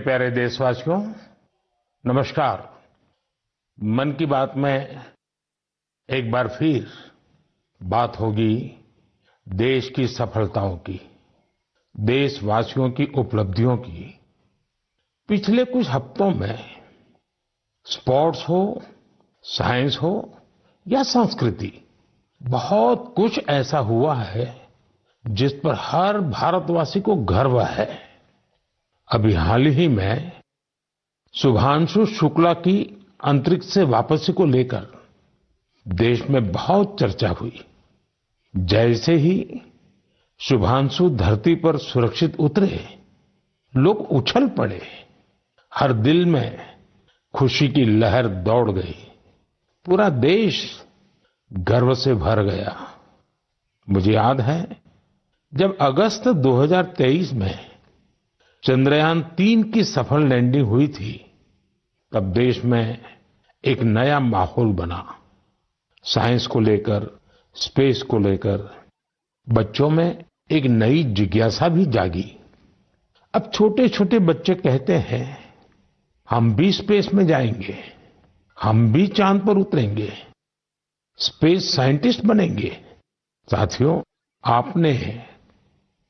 प्यारे देशवासियों, नमस्कार। मन की बात में एक बार फिर बात होगी देश की सफलताओं की, देशवासियों की उपलब्धियों की। पिछले कुछ हफ्तों में स्पोर्ट्स हो, साइंस हो या संस्कृति, बहुत कुछ ऐसा हुआ है जिस पर हर भारतवासी को गर्व है। अभी हाल ही में शुभांशु शुक्ला की अंतरिक्ष से वापसी को लेकर देश में बहुत चर्चा हुई। जैसे ही शुभांशु धरती पर सुरक्षित उतरे, लोग उछल पड़े। हर दिल में खुशी की लहर दौड़ गई। पूरा देश गर्व से भर गया। मुझे याद है, जब अगस्त 2023 में चंद्रयान-3 की सफल लैंडिंग हुई थी, तब देश में एक नया माहौल बना। साइंस को लेकर, स्पेस को लेकर बच्चों में एक नई जिज्ञासा भी जागी। अब छोटे-छोटे बच्चे कहते हैं, हम भी स्पेस में जाएंगे, हम भी चांद पर उतरेंगे, स्पेस साइंटिस्ट बनेंगे। साथियों, आपने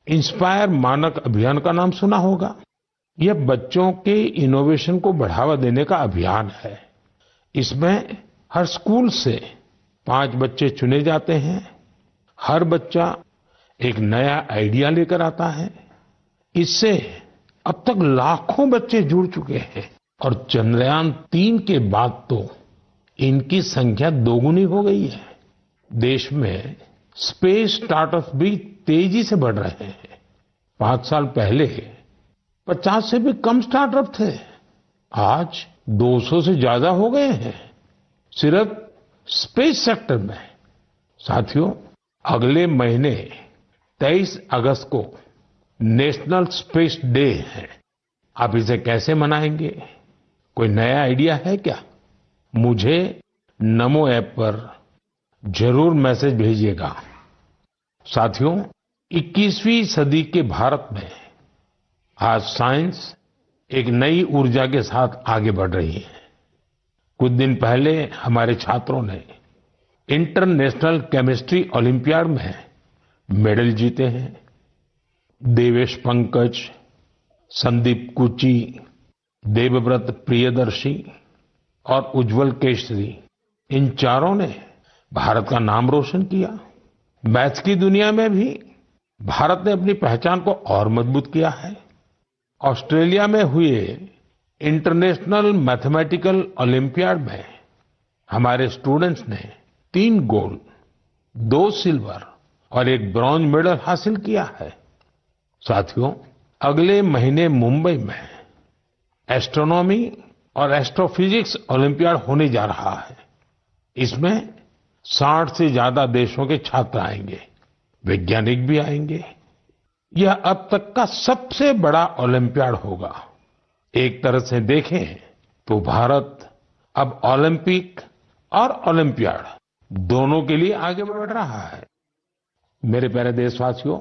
इंस्पायर मानक अभियान का नाम सुना होगा। यह बच्चों के इनोवेशन को बढ़ावा देने का अभियान है। इसमें हर स्कूल से 5 बच्चे चुने जाते हैं। हर बच्चा एक नया आइडिया लेकर आता है। इससे अब तक लाखों बच्चे जुड़ चुके हैं और चंद्रयान-3 के बाद तो इनकी संख्या दोगुनी हो गई है। देश में स्पेस स्टार्टअप भी तेजी से बढ़ रहे हैं। 5 साल पहले 50 से भी कम स्टार्टअप थे। आज 200 से ज्यादा हो गए हैं, सिर्फ स्पेस सेक्टर में। साथियों, अगले महीने 23 अगस्त को नेशनल स्पेस डे है। आप इसे कैसे मनाएंगे? कोई नया आइडिया है क्या? मुझे नमो ऐप पर जरूर मैसेज भेजिएगा। साथियों, 21वीं सदी के भारत में आज साइंस एक नई ऊर्जा के साथ आगे बढ़ रही है। कुछ दिन पहले हमारे छात्रों ने इंटरनेशनल केमिस्ट्री ओलंपियाड में मेडल जीते हैं। देवेश पंकज, संदीप कुची, देवव्रत प्रियदर्शी और उज्जवल केशरी, इन चारों ने भारत का नाम रोशन किया। मैथ्स की दुनिया में भी भारत ने अपनी पहचान को और मजबूत किया है। ऑस्ट्रेलिया में हुए इंटरनेशनल मैथमेटिकल ओलंपियाड में हमारे स्टूडेंट्स ने 3 गोल्ड, 2 सिल्वर और 1 ब्रॉन्ज मेडल हासिल किया है। साथियों, अगले महीने मुंबई में एस्ट्रोनॉमी और एस्ट्रोफिजिक्स ओलंपियाड होने जा रहा है। इसमें 60 से ज्यादा देशों के छात्र आएंगे, वैज्ञानिक भी आएंगे। यह अब तक का सबसे बड़ा ओलंपियाड होगा। एक तरह से देखें तो भारत अब ओलंपिक और ओलंपियाड दोनों के लिए आगे बढ़ रहा है। मेरे प्यारे देशवासियों,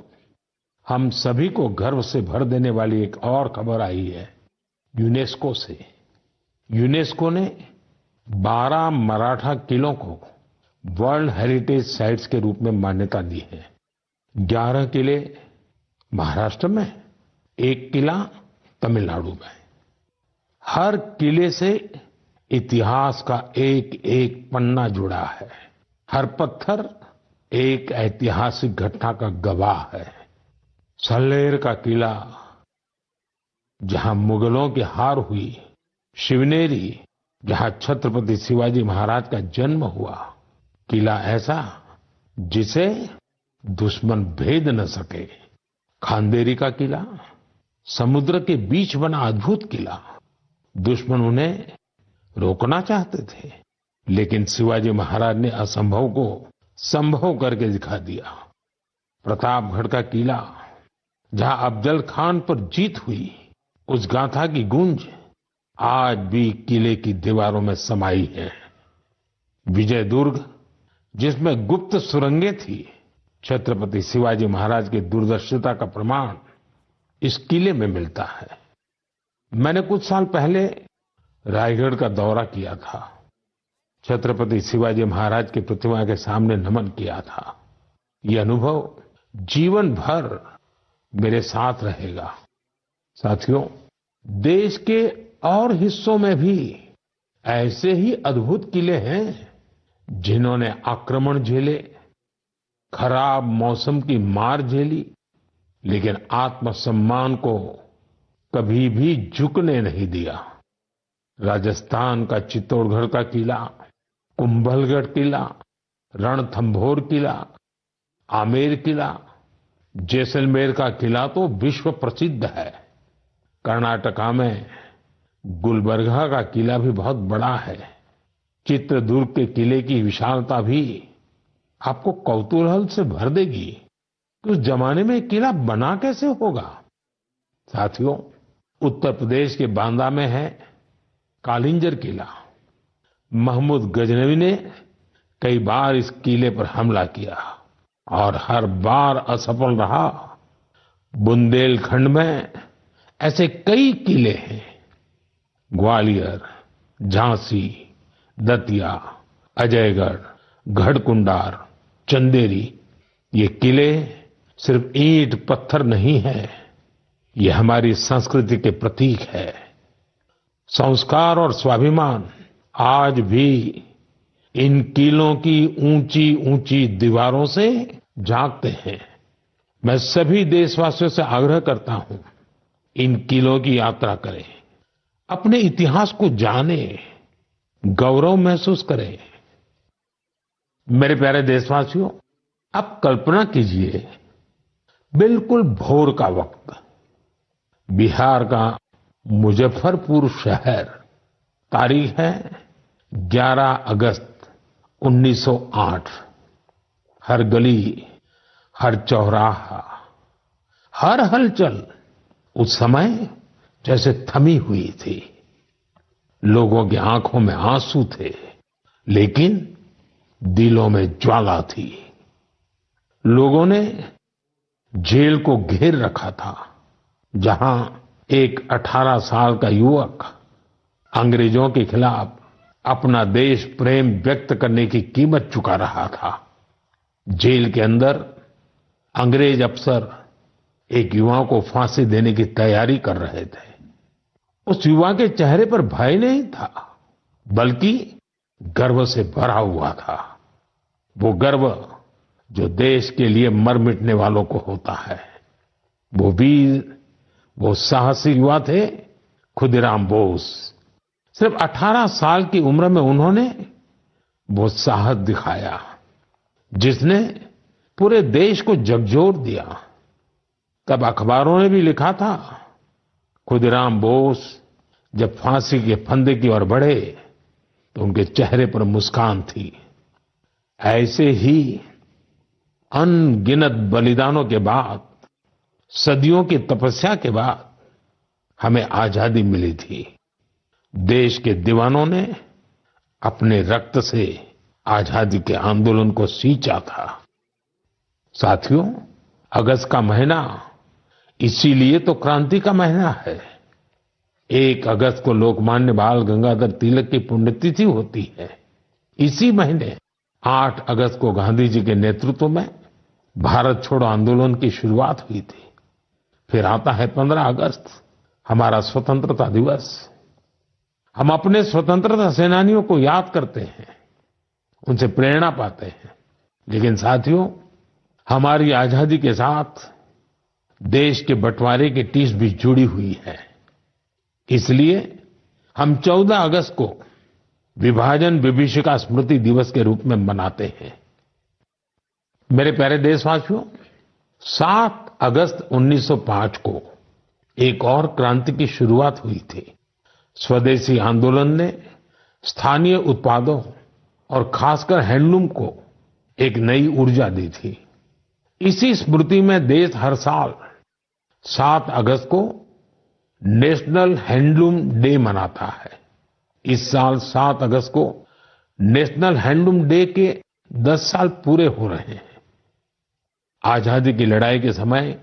हम सभी को गर्व से भर देने वाली एक और खबर आई है यूनेस्को से। यूनेस्को ने 12 मराठा किलों को वर्ल्ड हेरिटेज साइट्स के रूप में मान्यता दी है। 11 किले महाराष्ट्र में, 1 किला तमिलनाडु में। हर किले से इतिहास का एक-एक पन्ना जुड़ा है। हर पत्थर एक ऐतिहासिक घटना का गवाह है। सल्लेर का किला, जहां मुगलों की हार हुई, शिवनेरी, जहां छत्रपति शिवाजी महाराज का जन्म हुआ, किला ऐसा जिसे दुश्मन भेद न सके। खांदेरी का किला, समुद्र के बीच बना अद्भुत किला। दुश्मन उन्हें रोकना चाहते थे, लेकिन शिवाजी महाराज ने असंभव को संभव करके दिखा दिया। प्रतापगढ़ का किला, जहां अफजल खान पर जीत हुई, उस गाथा की गूंज आज भी किले की दीवारों में समाई है। विजयदुर्ग, जिसमें गुप्त सुरंगें थी, छत्रपति शिवाजी महाराज की दूरदर्शिता का प्रमाण इस किले में मिलता है। मैंने कुछ साल पहले रायगढ़ का दौरा किया था। छत्रपति शिवाजी महाराज की प्रतिमा के सामने नमन किया था। ये अनुभव जीवन भर मेरे साथ रहेगा। साथियों, देश के और हिस्सों में भी ऐसे ही अद्भुत किले हैं जिन्होंने आक्रमण झेले, खराब मौसम की मार झेली, लेकिन आत्मसम्मान को कभी भी झुकने नहीं दिया। राजस्थान का चित्तौड़गढ़ का किला, कुंभलगढ़ किला, रणथंभौर किला, आमेर किला, जैसलमेर का किला तो विश्व प्रसिद्ध है। कर्नाटका में गुलबर्गा का किला भी बहुत बड़ा है। चित्रदुर्ग के किले की विशालता भी आपको कौतूहल से भर देगी कि उस जमाने में किला बना कैसे होगा। साथियों, उत्तर प्रदेश के बांदा में है कालिंजर किला। महमूद गजनवी ने कई बार इस किले पर हमला किया और हर बार असफल रहा। बुंदेलखंड में ऐसे कई किले हैं। ग्वालियर, झांसी, दतिया, अजयगढ़, गढ़कुंडार, चंदेरी, ये किले सिर्फ ईंट पत्थर नहीं है, ये हमारी संस्कृति के प्रतीक है। संस्कार और स्वाभिमान आज भी इन किलों की ऊंची ऊंची दीवारों से झांकते हैं। मैं सभी देशवासियों से आग्रह करता हूं, इन किलों की यात्रा करें, अपने इतिहास को जानें, गौरव महसूस करें। मेरे प्यारे देशवासियों, आप कल्पना कीजिए, बिल्कुल भोर का वक्त, बिहार का मुजफ्फरपुर शहर, तारीख है 11 अगस्त 1908। हर गली, हर चौराहा, हर हलचल उस समय जैसे थमी हुई थी। लोगों की आंखों में आंसू थे, लेकिन दिलों में ज्वाला थी। लोगों ने जेल को घेर रखा था, जहां एक 18 साल का युवक अंग्रेजों के खिलाफ अपना देश प्रेम व्यक्त करने की कीमत चुका रहा था। जेल के अंदर अंग्रेज अफसर एक युवा को फांसी देने की तैयारी कर रहे थे। उस युवा के चेहरे पर भय नहीं था, बल्कि गर्व से भरा हुआ था। वो गर्व जो देश के लिए मर मिटने वालों को होता है। वो वीर, वो साहसी युवा थे खुदीराम बोस। सिर्फ 18 साल की उम्र में उन्होंने वो साहस दिखाया जिसने पूरे देश को झकझोर दिया। तब अखबारों ने भी लिखा था, खुदीराम बोस जब फांसी के फंदे की ओर बढ़े तो उनके चेहरे पर मुस्कान थी। ऐसे ही अनगिनत बलिदानों के बाद, सदियों की तपस्या के बाद हमें आजादी मिली थी। देश के दीवानों ने अपने रक्त से आजादी के आंदोलन को सींचा था। साथियों, अगस्त का महीना इसीलिए तो क्रांति का महीना है। 1 अगस्त को लोकमान्य बाल गंगाधर तिलक की पुण्यतिथि होती है। इसी महीने 8 अगस्त को गांधी जी के नेतृत्व में भारत छोड़ो आंदोलन की शुरुआत हुई थी। फिर आता है 15 अगस्त, हमारा स्वतंत्रता दिवस। हम अपने स्वतंत्रता सेनानियों को याद करते हैं, उनसे प्रेरणा पाते हैं। लेकिन साथियों, हमारी आजादी के साथ देश के बंटवारे की टीस भी जुड़ी हुई है। इसलिए हम 14 अगस्त को विभाजन विभीषिका स्मृति दिवस के रूप में मनाते हैं। मेरे प्यारे देशवासियों, 7 अगस्त 1905 को एक और क्रांति की शुरुआत हुई थी। स्वदेशी आंदोलन ने स्थानीय उत्पादों और खासकर हैंडलूम को एक नई ऊर्जा दी थी। इसी स्मृति में देश हर साल 7 अगस्त को नेशनल हैंडलूम डे मनाता है। इस साल 7 अगस्त को नेशनल हैंडलूम डे के 10 साल पूरे हो रहे हैं। आजादी की लड़ाई के समय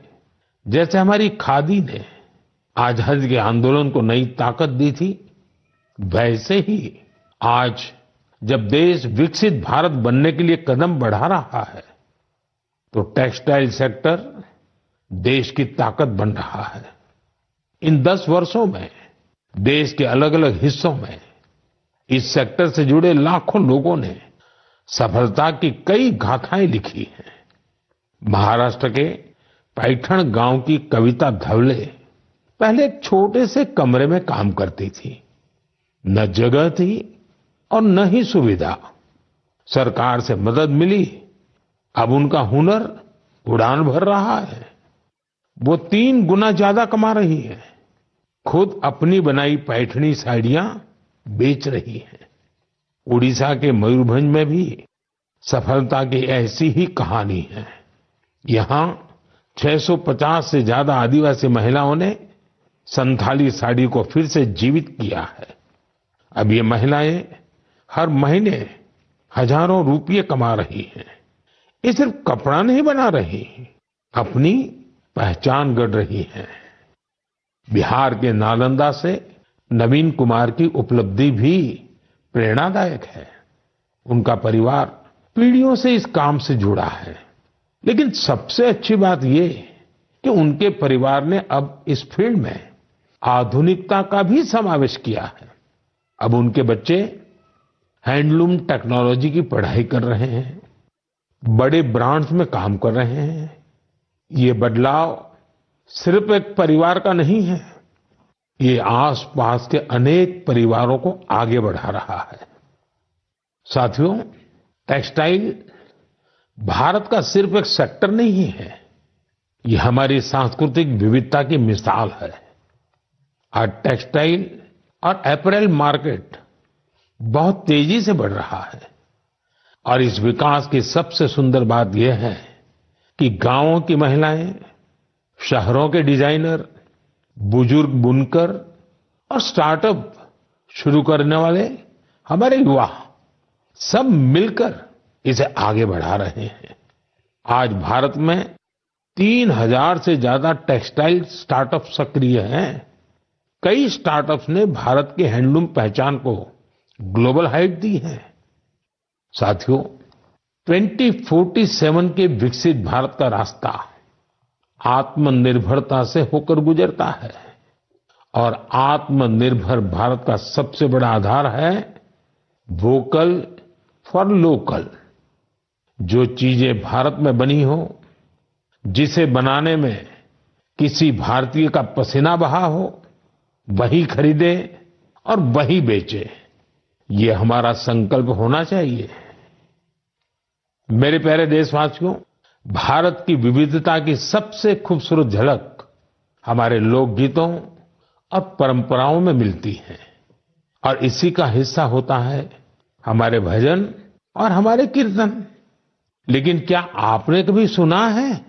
जैसे हमारी खादी ने आजादी के आंदोलन को नई ताकत दी थी, वैसे ही आज जब देश विकसित भारत बनने के लिए कदम बढ़ा रहा है, तो टेक्सटाइल सेक्टर देश की ताकत बन रहा है। इन 10 वर्षों में देश के अलग-अलग हिस्सों में इस सेक्टर से जुड़े लाखों लोगों ने सफलता की कई गाथाएं लिखी हैं। महाराष्ट्र के पैठण गांव की कविता धवले पहले एक छोटे से कमरे में काम करती थी। न जगह थी और न ही सुविधा। सरकार से मदद मिली, अब उनका हुनर उड़ान भर रहा है। वो 3 गुना ज्यादा कमा रही है। खुद अपनी बनाई पैठणी साड़ियां बेच रही है। उड़ीसा के मयूरभंज में भी सफलता की ऐसी ही कहानी है। यहाँ 650 से ज्यादा आदिवासी महिलाओं ने संथाली साड़ी को फिर से जीवित किया है। अब ये महिलाएं हर महीने हजारों रुपये कमा रही हैं। ये सिर्फ कपड़ा नहीं बना रही, अपनी पहचान गढ़ रही हैं। बिहार के नालंदा से नवीन कुमार की उपलब्धि भी प्रेरणादायक है। उनका परिवार पीढ़ियों से इस काम से जुड़ा है। लेकिन सबसे अच्छी बात ये कि उनके परिवार ने अब इस फील्ड में आधुनिकता का भी समावेश किया है। अब उनके बच्चे हैंडलूम टेक्नोलॉजी की पढ़ाई कर रहे हैं, बड़े ब्रांड्स में काम कर रहे हैं। ये बदलाव सिर्फ एक परिवार का नहीं है, ये आसपास के अनेक परिवारों को आगे बढ़ा रहा है। साथियों, टेक्सटाइल भारत का सिर्फ एक सेक्टर नहीं है, ये हमारी सांस्कृतिक विविधता की मिसाल है। आज टेक्सटाइल और अपैरेल मार्केट बहुत तेजी से बढ़ रहा है और इस विकास की सबसे सुंदर बात यह है कि गांवों की महिलाएं, शहरों के डिजाइनर, बुजुर्ग बुनकर और स्टार्टअप शुरू करने वाले हमारे युवा सब मिलकर इसे आगे बढ़ा रहे हैं। आज भारत में 3000 से ज्यादा टेक्सटाइल स्टार्टअप सक्रिय हैं। कई स्टार्टअप्स ने भारत की हैंडलूम पहचान को ग्लोबल हाइट दी है। साथियों, 2047 के विकसित भारत का रास्ता आत्मनिर्भरता से होकर गुजरता है और आत्मनिर्भर भारत का सबसे बड़ा आधार है वोकल फॉर लोकल। जो चीजें भारत में बनी हो, जिसे बनाने में किसी भारतीय का पसीना बहा हो, वही खरीदे और वही बेचे, ये हमारा संकल्प होना चाहिए। मेरे प्यारे देशवासियों, भारत की विविधता की सबसे खूबसूरत झलक हमारे लोकगीतों और परंपराओं में मिलती है और इसी का हिस्सा होता है हमारे भजन और हमारे कीर्तन। लेकिन क्या आपने कभी सुना है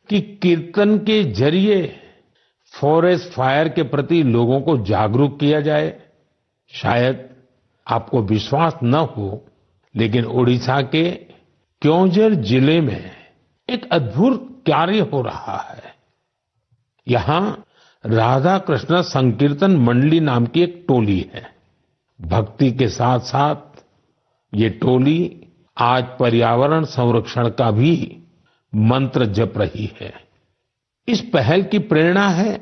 कि कीर्तन के जरिए फॉरेस्ट फायर के प्रति लोगों को जागरूक किया जाए? शायद आपको विश्वास न हो, लेकिन ओडिशा के क्योंझर जिले में एक अद्भुत कार्य हो रहा है। यहाँ राधा कृष्ण संकीर्तन मंडली नाम की एक टोली है। भक्ति के साथ साथ ये टोली आज पर्यावरण संरक्षण का भी मंत्र जप रही है। इस पहल की प्रेरणा है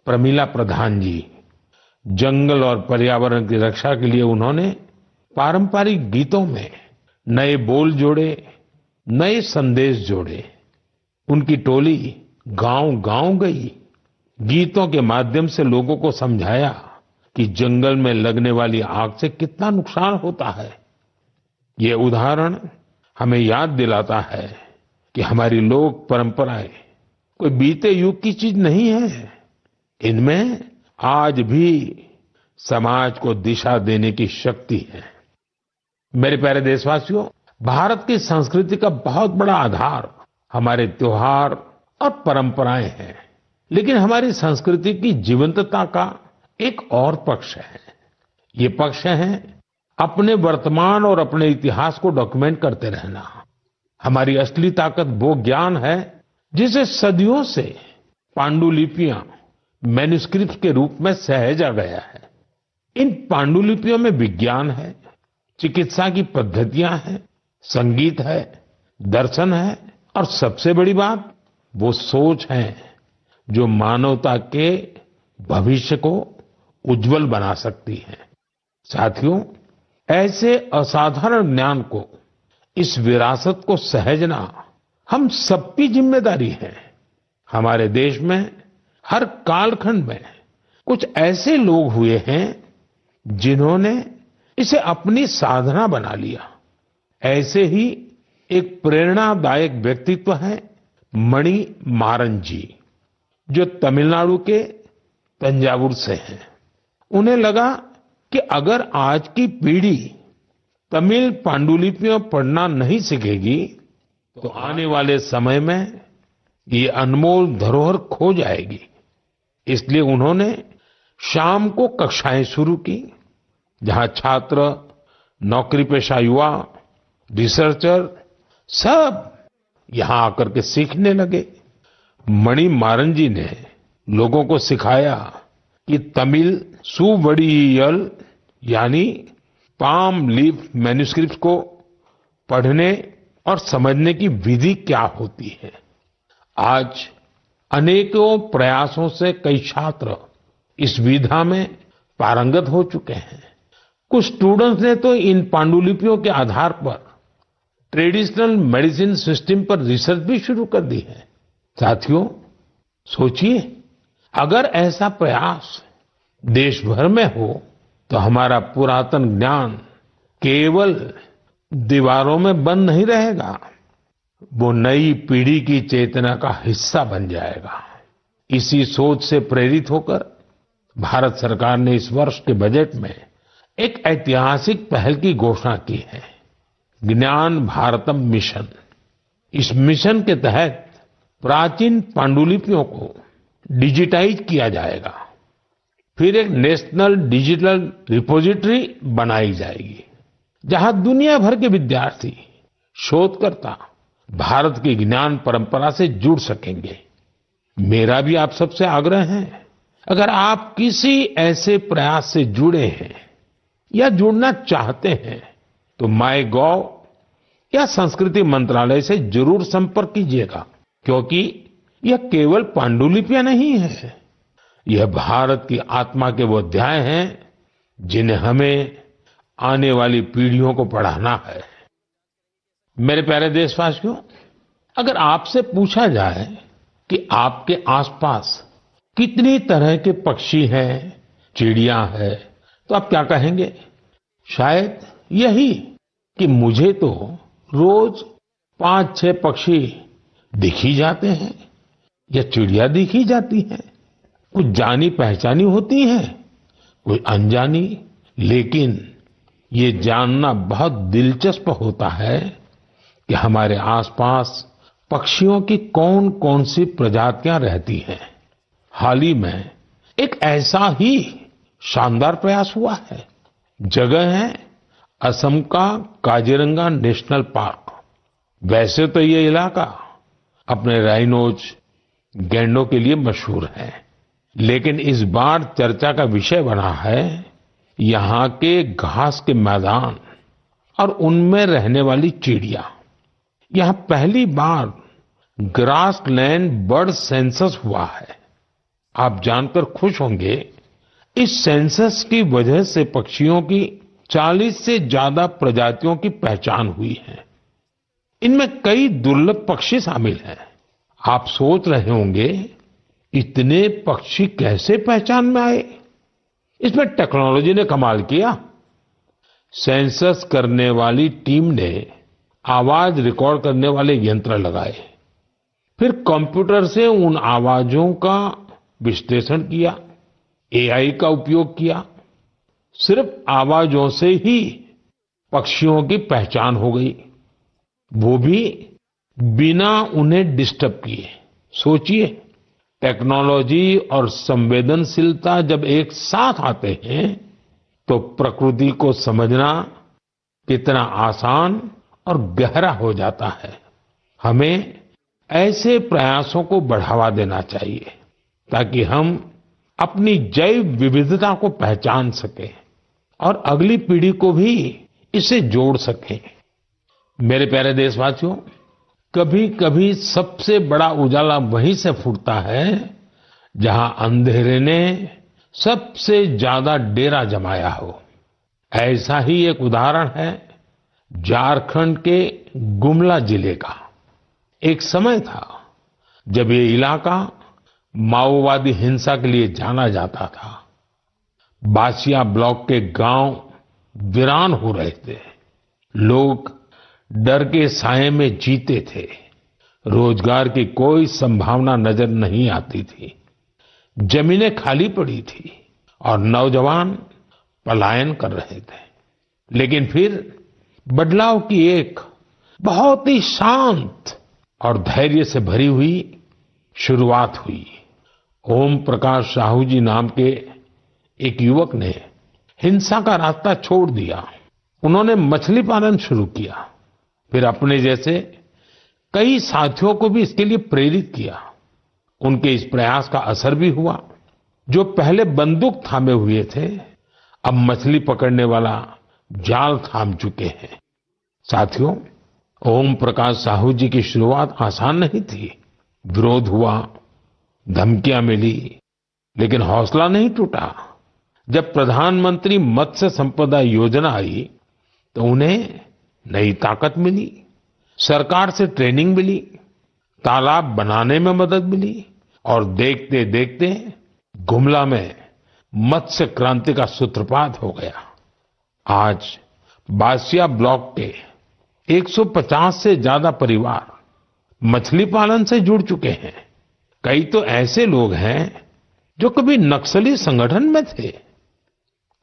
प्रमिला प्रधान जी। जंगल और पर्यावरण की रक्षा के लिए उन्होंने पारंपरिक गीतों में नए बोल जोड़े, नए संदेश जोड़े। उनकी टोली गांव-गांव गई, गीतों के माध्यम से लोगों को समझाया कि जंगल में लगने वाली आग से कितना नुकसान होता है। ये उदाहरण हमें याद दिलाता है कि हमारी लोक परंपराएं कोई बीते युग की चीज नहीं है। इनमें आज भी समाज को दिशा देने की शक्ति है। मेरे प्यारे देशवासियों, भारत की संस्कृति का बहुत बड़ा आधार हमारे त्योहार और परंपराएं हैं। लेकिन हमारी संस्कृति की जीवंतता का एक और पक्ष है। ये पक्ष है अपने वर्तमान और अपने इतिहास को डॉक्यूमेंट करते रहना। हमारी असली ताकत वो ज्ञान है जिसे सदियों से पांडुलिपियां, मैन्युस्क्रिप्ट के रूप में सहेजा गया है। इन पांडुलिपियों में विज्ञान है, चिकित्सा की पद्धतियां हैं, संगीत है, दर्शन है और सबसे बड़ी बात वो सोच है जो मानवता के भविष्य को उज्जवल बना सकती है। साथियों, ऐसे असाधारण ज्ञान को, इस विरासत को सहेजना हम सबकी जिम्मेदारी है। हमारे देश में हर कालखंड में कुछ ऐसे लोग हुए हैं जिन्होंने इसे अपनी साधना बना लिया। ऐसे ही एक प्रेरणादायक व्यक्तित्व है मणि मारन जी, जो तमिलनाडु के तंजावुर से हैं। उन्हें लगा कि अगर आज की पीढ़ी तमिल पांडुलिपियां पढ़ना नहीं सीखेगी तो आने वाले समय में ये अनमोल धरोहर खो जाएगी। इसलिए उन्होंने शाम को कक्षाएं शुरू की, जहां छात्र, नौकरीपेशा युवा, रिसर्चर सब यहां आकर के सीखने लगे। मणि मारन जी ने लोगों को सिखाया कि तमिल सुवड़ियल यानी पाम लीफ मैन्युस्क्रिप्ट को पढ़ने और समझने की विधि क्या होती है। आज अनेकों प्रयासों से कई छात्र इस विधा में पारंगत हो चुके हैं। कुछ स्टूडेंट्स ने तो इन पांडुलिपियों के आधार पर ट्रेडिशनल मेडिसिन सिस्टम पर रिसर्च भी शुरू कर दी है। साथियों, सोचिए, अगर ऐसा प्रयास देश भर में हो तो हमारा पुरातन ज्ञान केवल दीवारों में बंद नहीं रहेगा, वो नई पीढ़ी की चेतना का हिस्सा बन जाएगा। इसी सोच से प्रेरित होकर भारत सरकार ने इस वर्ष के बजट में एक ऐतिहासिक पहल की घोषणा की है, ज्ञान भारतम मिशन। इस मिशन के तहत प्राचीन पांडुलिपियों को डिजिटाइज किया जाएगा। फिर एक नेशनल डिजिटल रिपोजिटरी बनाई जाएगी, जहां दुनिया भर के विद्यार्थी, शोधकर्ता भारत की ज्ञान परंपरा से जुड़ सकेंगे। मेरा भी आप सबसे आग्रह है, अगर आप किसी ऐसे प्रयास से जुड़े हैं या जुड़ना चाहते हैं तो माईगॉव या संस्कृति मंत्रालय से जरूर संपर्क कीजिएगा, क्योंकि यह केवल पांडुलिपियां नहीं है, यह भारत की आत्मा के वो अध्याय हैं जिन्हें हमें आने वाली पीढ़ियों को पढ़ाना है। मेरे प्यारे देशवासियों, अगर आपसे पूछा जाए कि आपके आसपास कितनी तरह के पक्षी हैं, चिड़िया है, तो आप क्या कहेंगे? शायद यही कि मुझे तो रोज 5-6 पक्षी दिख ही जाते हैं या चिड़िया दिख ही जाती हैं। कुछ जानी पहचानी होती हैं, कोई अनजानी, लेकिन ये जानना बहुत दिलचस्प होता है कि हमारे आसपास पक्षियों की कौन कौन सी प्रजातियां रहती हैं। हाल ही में एक ऐसा ही शानदार प्रयास हुआ है। जगह है असम का काजीरंगा नेशनल पार्क। वैसे तो ये इलाका अपने राइनोज, गैंडों के लिए मशहूर है, लेकिन इस बार चर्चा का विषय बना है यहाँ के घास के मैदान और उनमें रहने वाली चिड़िया। यहाँ पहली बार ग्रासलैंड बर्ड सेंसस हुआ है। आप जानकर खुश होंगे, इस सेंसस की वजह से पक्षियों की 40 से ज्यादा प्रजातियों की पहचान हुई है। इनमें कई दुर्लभ पक्षी शामिल हैं। आप सोच रहे होंगे, इतने पक्षी कैसे पहचान में आए? इसमें टेक्नोलॉजी ने कमाल किया। सेंसस करने वाली टीम ने आवाज रिकॉर्ड करने वाले यंत्र लगाए, फिर कंप्यूटर से उन आवाजों का विश्लेषण किया, एआई का उपयोग किया। सिर्फ आवाजों से ही पक्षियों की पहचान हो गई, वो भी बिना उन्हें डिस्टर्ब किए। सोचिए, टेक्नोलॉजी और संवेदनशीलता जब एक साथ आते हैं तो प्रकृति को समझना कितना आसान और गहरा हो जाता है। हमें ऐसे प्रयासों को बढ़ावा देना चाहिए ताकि हम अपनी जैव विविधता को पहचान सके और अगली पीढ़ी को भी इसे जोड़ सके। मेरे प्यारे देशवासियों, कभी कभी सबसे बड़ा उजाला वहीं से फूटता है जहां अंधेरे ने सबसे ज्यादा डेरा जमाया हो। ऐसा ही एक उदाहरण है झारखंड के गुमला जिले का। एक समय था जब ये इलाका माओवादी हिंसा के लिए जाना जाता था। बासिया ब्लॉक के गांव वीरान हो रहे थे। लोग डर के साये में जीते थे। रोजगार की कोई संभावना नजर नहीं आती थी। जमीनें खाली पड़ी थी और नौजवान पलायन कर रहे थे। लेकिन फिर बदलाव की एक बहुत ही शांत और धैर्य से भरी हुई शुरुआत हुई। ओम प्रकाश साहू जी नाम के एक युवक ने हिंसा का रास्ता छोड़ दिया। उन्होंने मछली पालन शुरू किया। फिर अपने जैसे कई साथियों को भी इसके लिए प्रेरित किया। उनके इस प्रयास का असर भी हुआ। जो पहले बंदूक थामे हुए थे, अब मछली पकड़ने वाला जाल थाम चुके हैं। साथियों, ओम प्रकाश साहू जी की शुरुआत आसान नहीं थी। विरोध हुआ, धमकियां मिली, लेकिन हौसला नहीं टूटा। जब प्रधानमंत्री मत्स्य संपदा योजना आई तो उन्हें नई ताकत मिली। सरकार से ट्रेनिंग मिली, तालाब बनाने में मदद मिली और देखते देखते गुमला में मत्स्य क्रांति का सूत्रपात हो गया। आज बासिया ब्लॉक के 150 से ज्यादा परिवार मछली पालन से जुड़ चुके हैं। कई तो ऐसे लोग हैं जो कभी नक्सली संगठन में थे।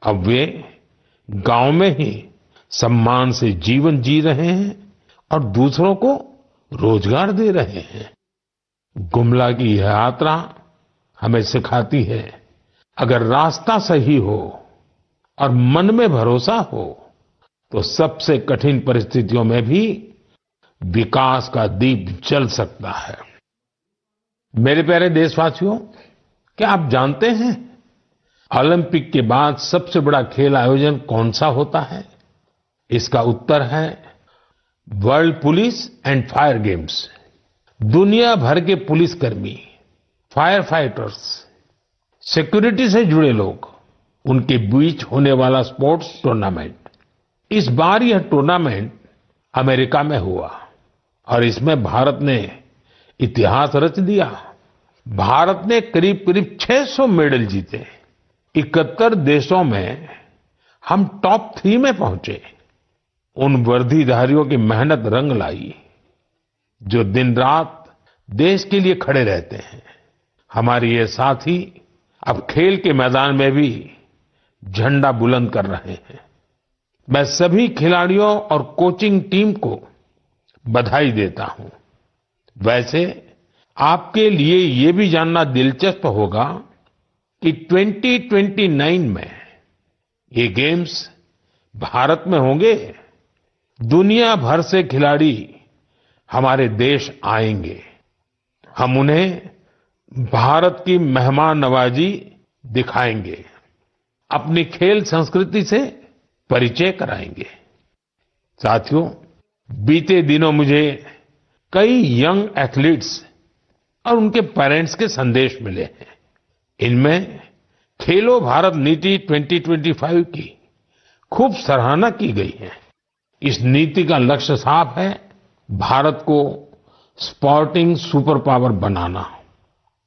अब वे गांव में ही सम्मान से जीवन जी रहे हैं और दूसरों को रोजगार दे रहे हैं। गुमला की यह यात्रा हमें सिखाती है, अगर रास्ता सही हो और मन में भरोसा हो तो सबसे कठिन परिस्थितियों में भी विकास का दीप जल सकता है। मेरे प्यारे देशवासियों, क्या आप जानते हैं ओलंपिक के बाद सबसे बड़ा खेल आयोजन कौन सा होता है? इसका उत्तर है world police and fire games. दुनिया भर के पुलिसकर्मी, फायर फाइटर्स, सिक्योरिटी से जुड़े लोग, उनके बीच होने वाला स्पोर्ट्स टूर्नामेंट। इस बार यह टूर्नामेंट अमेरिका में हुआ और इसमें भारत ने इतिहास रच दिया। भारत ने करीब करीब 600 मेडल जीते। 71 देशों में हम टॉप 3 में पहुंचे। उन वर्दीधारियों की मेहनत रंग लाई जो दिन रात देश के लिए खड़े रहते हैं। हमारे ये साथी अब खेल के मैदान में भी झंडा बुलंद कर रहे हैं। मैं सभी खिलाड़ियों और कोचिंग टीम को बधाई देता हूं। वैसे आपके लिए ये भी जानना दिलचस्प होगा कि 2029 में ये गेम्स भारत में होंगे। दुनिया भर से खिलाड़ी हमारे देश आएंगे। हम उन्हें भारत की मेहमान नवाजी दिखाएंगे, अपनी खेल संस्कृति से परिचय कराएंगे। साथियों, बीते दिनों मुझे कई यंग एथलीट्स और उनके पेरेंट्स के संदेश मिले हैं। इनमें खेलो भारत नीति 2025 की खूब सराहना की गई है। इस नीति का लक्ष्य साफ है, भारत को स्पोर्टिंग सुपर पावर बनाना।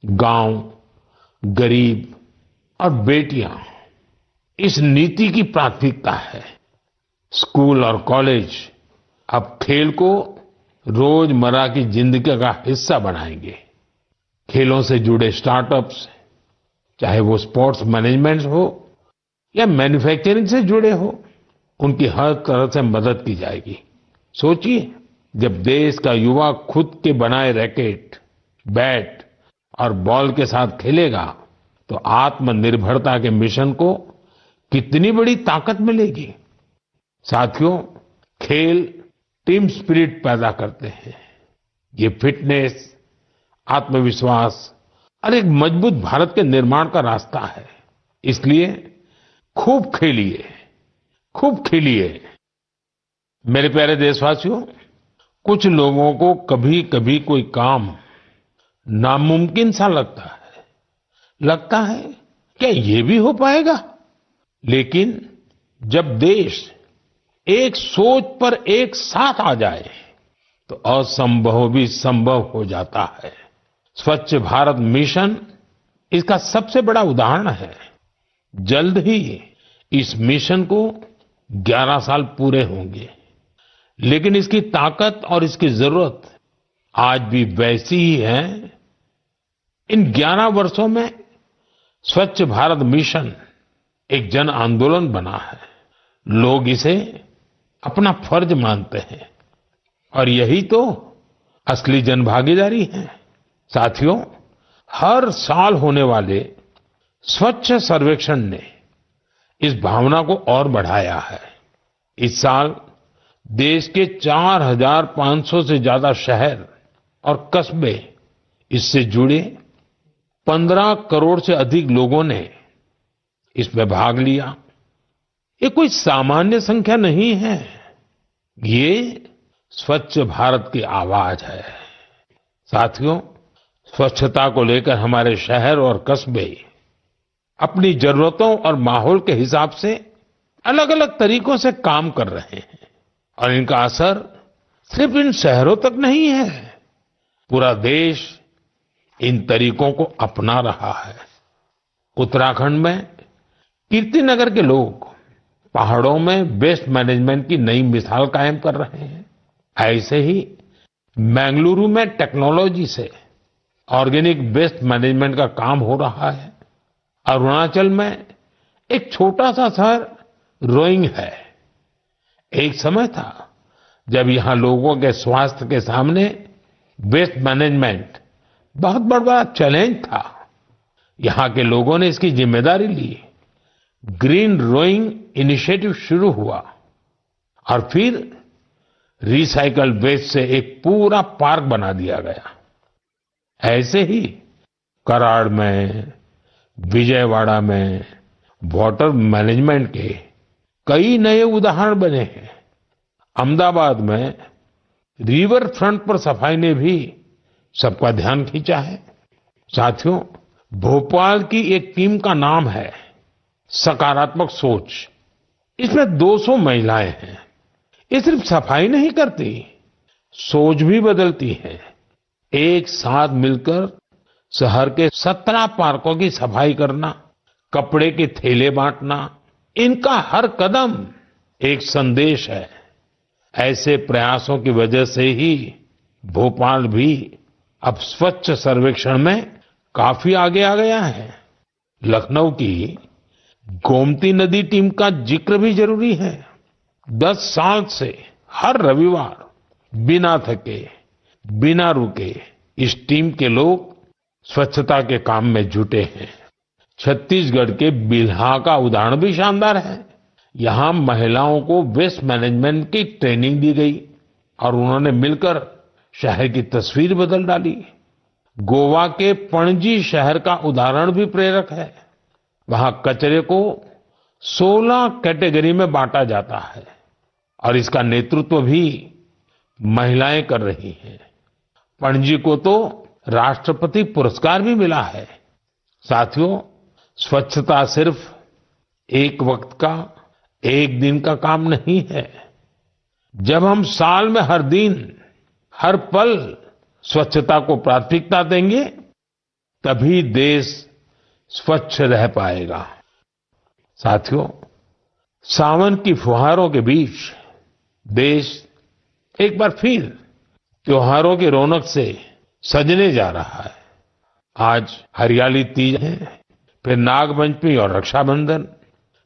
गांव, गरीब और बेटियां इस नीति की प्राथमिकता है। स्कूल और कॉलेज अब खेल को रोजमर्रा की जिंदगी का हिस्सा बनाएंगे। खेलों से जुड़े स्टार्टअप्स, चाहे वो स्पोर्ट्स मैनेजमेंट हो या मैन्युफैक्चरिंग से जुड़े हो, उनकी हर तरह से मदद की जाएगी। सोचिए, जब देश का युवा खुद के बनाए रैकेट, बैट और बॉल के साथ खेलेगा तो आत्मनिर्भरता के मिशन को कितनी बड़ी ताकत मिलेगी। साथियों, खेल टीम स्पिरिट पैदा करते हैं। ये फिटनेस, आत्मविश्वास और एक मजबूत भारत के निर्माण का रास्ता है। इसलिए खूब खेलिए, खूब खिलिए। मेरे प्यारे देशवासियों, कुछ लोगों को कभी कभी कोई काम नामुमकिन सा लगता है। लगता है क्या ये भी हो पाएगा? लेकिन जब देश एक सोच पर एक साथ आ जाए तो असंभव भी संभव हो जाता है। स्वच्छ भारत मिशन इसका सबसे बड़ा उदाहरण है। जल्द ही इस मिशन को 11 साल पूरे होंगे, लेकिन इसकी ताकत और इसकी जरूरत आज भी वैसी ही है। इन 11 वर्षों में स्वच्छ भारत मिशन एक जन आंदोलन बना है। लोग इसे अपना फर्ज मानते हैं और यही तो असली जनभागीदारी है। साथियों, हर साल होने वाले स्वच्छ सर्वेक्षण ने इस भावना को और बढ़ाया है। इस साल देश के 4,500 से ज्यादा शहर और कस्बे इससे जुड़े 15 करोड़ से अधिक लोगों ने इसमें भाग लिया। ये कोई सामान्य संख्या नहीं है, ये स्वच्छ भारत की आवाज है। साथियों, स्वच्छता को लेकर हमारे शहर और कस्बे अपनी जरूरतों और माहौल के हिसाब से अलग अलग तरीकों से काम कर रहे हैं और इनका असर सिर्फ इन शहरों तक नहीं है, पूरा देश इन तरीकों को अपना रहा है। उत्तराखंड में कीर्तिनगर के लोग पहाड़ों में वेस्ट मैनेजमेंट की नई मिसाल कायम कर रहे हैं। ऐसे ही बेंगलुरु में टेक्नोलॉजी से ऑर्गेनिक वेस्ट मैनेजमेंट का काम हो रहा है। अरुणाचल में एक छोटा सा शहर रोइंग है। एक समय था जब यहां लोगों के स्वास्थ्य के सामने वेस्ट मैनेजमेंट बहुत बड़ा चैलेंज था। यहां के लोगों ने इसकी जिम्मेदारी ली। ग्रीन रोइंग इनिशिएटिव शुरू हुआ और फिर रिसाइकल वेस्ट से एक पूरा पार्क बना दिया गया। ऐसे ही कराड़ में, विजयवाड़ा में वाटर मैनेजमेंट के कई नए उदाहरण बने हैं। अहमदाबाद में रिवर फ्रंट पर सफाई ने भी सबका ध्यान खींचा है। साथियों, भोपाल की एक टीम का नाम है सकारात्मक सोच। इसमें 200 महिलाएं हैं। ये सिर्फ सफाई नहीं करती, सोच भी बदलती है। एक साथ मिलकर शहर के 17 पार्कों की सफाई करना, कपड़े के थैले बांटना, इनका हर कदम एक संदेश है। ऐसे प्रयासों की वजह से ही भोपाल भी अब स्वच्छ सर्वेक्षण में काफी आगे आ गया है। लखनऊ की गोमती नदी टीम का जिक्र भी जरूरी है। 10 साल से हर रविवार बिना थके, बिना रुके इस टीम के लोग स्वच्छता के काम में जुटे हैं। छत्तीसगढ़ के बिल्हा का उदाहरण भी शानदार है। यहां महिलाओं को वेस्ट मैनेजमेंट की ट्रेनिंग दी गई और उन्होंने मिलकर शहर की तस्वीर बदल डाली। गोवा के पणजी शहर का उदाहरण भी प्रेरक है। वहां कचरे को 16 कैटेगरी में बांटा जाता है और इसका नेतृत्व भी महिलाएं कर रही हैं। पणजी को तो राष्ट्रपति पुरस्कार भी मिला है। साथियों, स्वच्छता सिर्फ एक वक्त का, एक दिन का काम नहीं है। जब हम साल में हर दिन, हर पल स्वच्छता को प्राथमिकता देंगे, तभी देश स्वच्छ रह पाएगा। साथियों, सावन की फुहारों के बीच देश एक बार फिर त्योहारों की रौनक से सजने जा रहा है। आज हरियाली तीज है, फिर नागपंचमी और रक्षाबंधन,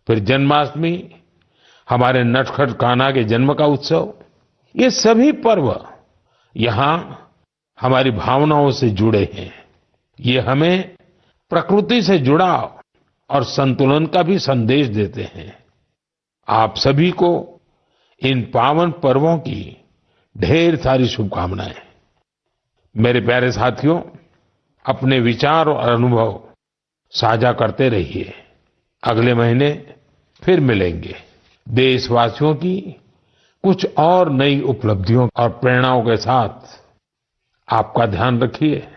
फिर जन्माष्टमी, हमारे नटखट कान्हा के जन्म का उत्सव। ये सभी पर्व यहां हमारी भावनाओं से जुड़े हैं। ये हमें प्रकृति से जुड़ाव और संतुलन का भी संदेश देते हैं। आप सभी को इन पावन पर्वों की ढेर सारी शुभकामनाएं। मेरे प्यारे साथियों, अपने विचार और अनुभव साझा करते रहिए। अगले महीने फिर मिलेंगे। देशवासियों की कुछ और नई उपलब्धियों और प्रेरणाओं के साथ आपका ध्यान रखिए।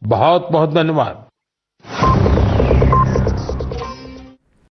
बहुत बहुत धन्यवाद।